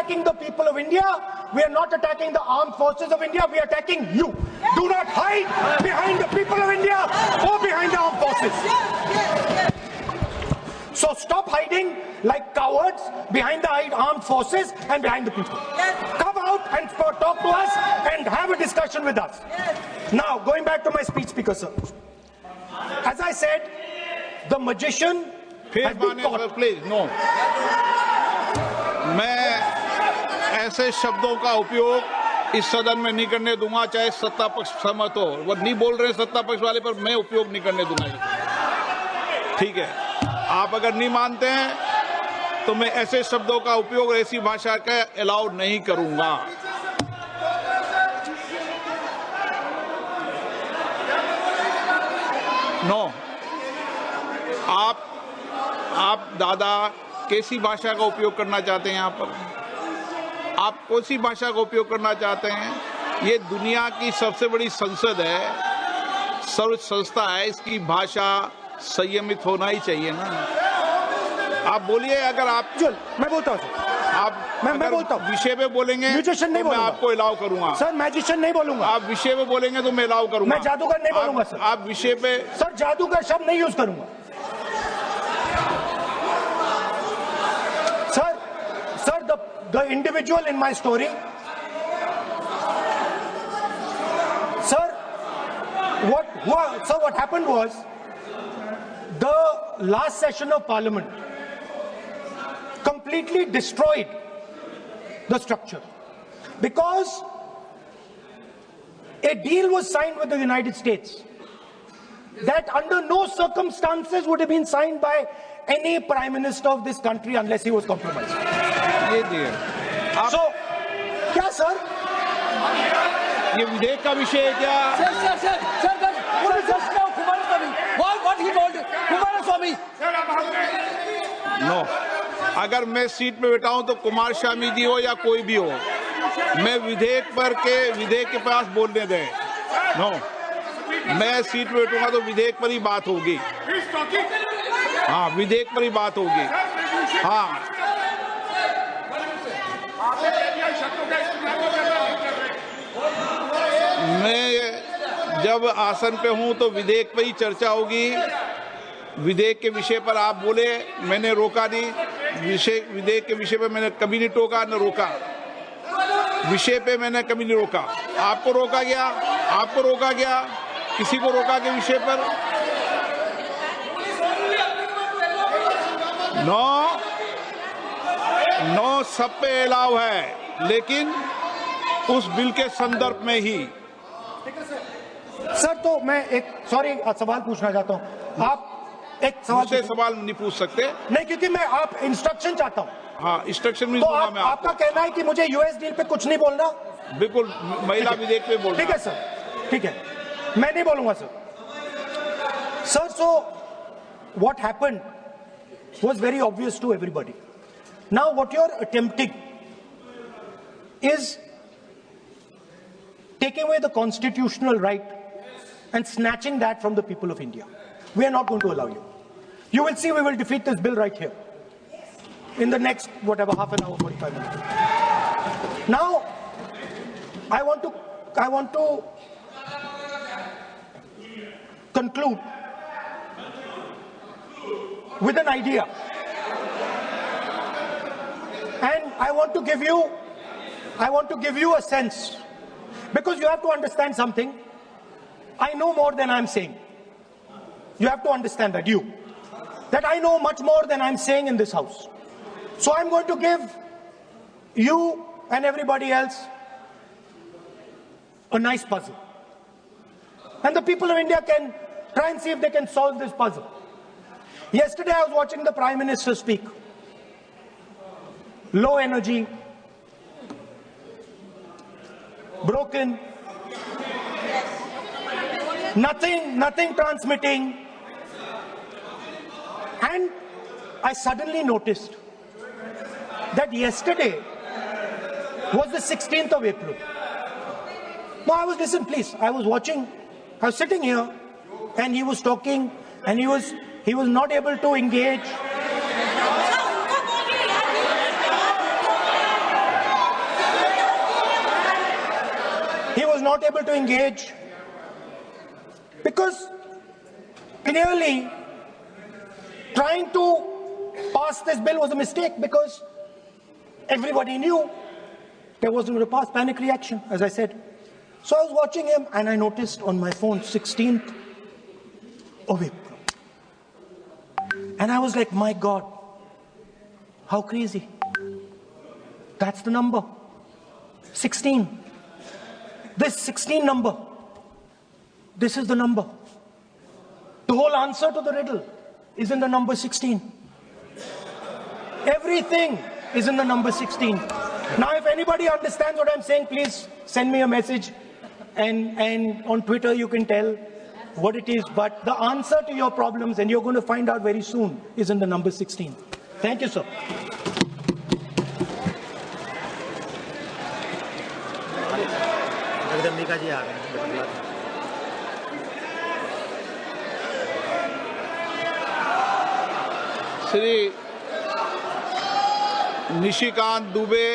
attacking the people of India. We are not attacking the armed forces of India. We are attacking you. Do not hide behind the people of India or behind the armed forces. So stop hiding like cowards behind the armed forces and behind the people. Come out and talk to us and have a discussion with us. Now, going back to my speech, Speaker sir. As I said, the magician has been caught. Please, no. मैं ऐसे शब्दों का उपयोग इस सदन में नहीं करने दूंगा, चाहे सत्ता पक्ष सहमत हो। वो नहीं बोल रहे सत्ता पक्ष वाले, पर मैं उपयोग नहीं करने दूंगा। ठीक है, आप अगर नहीं मानते हैं तो मैं ऐसे शब्दों का उपयोग, ऐसी भाषा का अलाउ नहीं करूंगा। नो, आप दादा कैसी भाषा का उपयोग करना चाहते हैं? यहाँ पर आप कौन सी भाषा का उपयोग करना चाहते हैं? ये दुनिया की सबसे बड़ी संसद है, सर्व संस्था है, इसकी भाषा संयमित होना ही चाहिए ना। आप बोलिए, अगर आप मैं बोलता हूँ आप मैं बोलता हूँ विषय पे बोलेंगे म्यूजिशियन नहीं तो मैं बोलूंगा। आपको अलाउ करूंगा। सर मैजिशियन नहीं बोलूंगा। आप विषय पे बोलेंगे तो मैं अलाउ करूंगा। मैं जादूगर नहीं बोलूंगा सर। आप विषय पे सर जादूगर शब्द नहीं यूज करूंगा। Sir, the individual in my story, sir, what happened was, the last session of Parliament completely destroyed the structure because a deal was signed with the United States that under no circumstances would have been signed by any prime minister of this country unless he was compromised. So, क्या sir? ये विधेयक का विषय है क्या? What he told Kumaraswamy? No, अगर मैं seat पे बैठा हूं तो कुमार स्वामी जी हो या कोई भी हो, मैं विधेयक के पास बोलने दें। नो, मैं सीट पे बैठूंगा तो विधेयक पर ही बात होगी। हाँ, विधेयक पर ही बात होगी। हाँ, मैं जब आसन पे हूं तो विधेयक पर ही चर्चा होगी। विधेयक के विषय पर आप बोले, मैंने रोका नहीं। विधेयक के विषय पे मैंने कभी नहीं टोका न रोका। विषय पे मैंने कभी नहीं रोका। आपको रोका गया, किसी को रोका के विषय पर? नो, सब पे अलाउ है, लेकिन उस बिल के संदर्भ में ही। सर, तो मैं एक सवाल पूछना चाहता हूं। आप एक सवाल नहीं पूछ सकते। नहीं, क्योंकि मैं आप इंस्ट्रक्शन चाहता हूं। हाँ, इंस्ट्रक्शन भी तो दूंगा मैं आपका कहना है कि मुझे यूएस डील पे कुछ नहीं बोलना? बिल्कुल, महिला विधेयक पे बोलना। ठीक है सर, ठीक है, मैं नहीं बोलूंगा sir. Sir, so what happened was very obvious to everybody. Now what you're attempting is taking away the constitutional right and snatching that from the people of India. We are not going to allow you. You will see we will defeat this bill right here in the next, half an hour, 45 minutes. Now, I want to conclude with an idea. And I want to give you a sense, because you have to understand something. I know more than I'm saying. You have to understand that I know much more than I'm saying in this house. So I'm going to give you and everybody else a nice puzzle. And the people of India can try and see if they can solve this puzzle. Yesterday I was watching the Prime Minister speak. Low energy, broken, nothing transmitting. And I suddenly noticed that yesterday was the 16th of April. No, I was watching, I was sitting here and he was talking and he was not able to engage. not able to engage because clearly trying to pass this bill was a mistake because everybody knew there wasn't going to pass. Panic reaction, as I said. So I was watching him and I noticed on my phone 16th of April. And I was like, my God, how crazy. That's the number. 16. This 16 number. This is the number. The whole answer to the riddle is in the number 16. Everything is in the number 16. Now, if anybody understands what I'm saying, please send me a message. And on Twitter, you can tell what it is. But the answer to your problems, and you're going to find out very soon, is in the number 16. Thank you, sir. Jagdambika जी आ गए हैं। श्री निशिकांत दुबे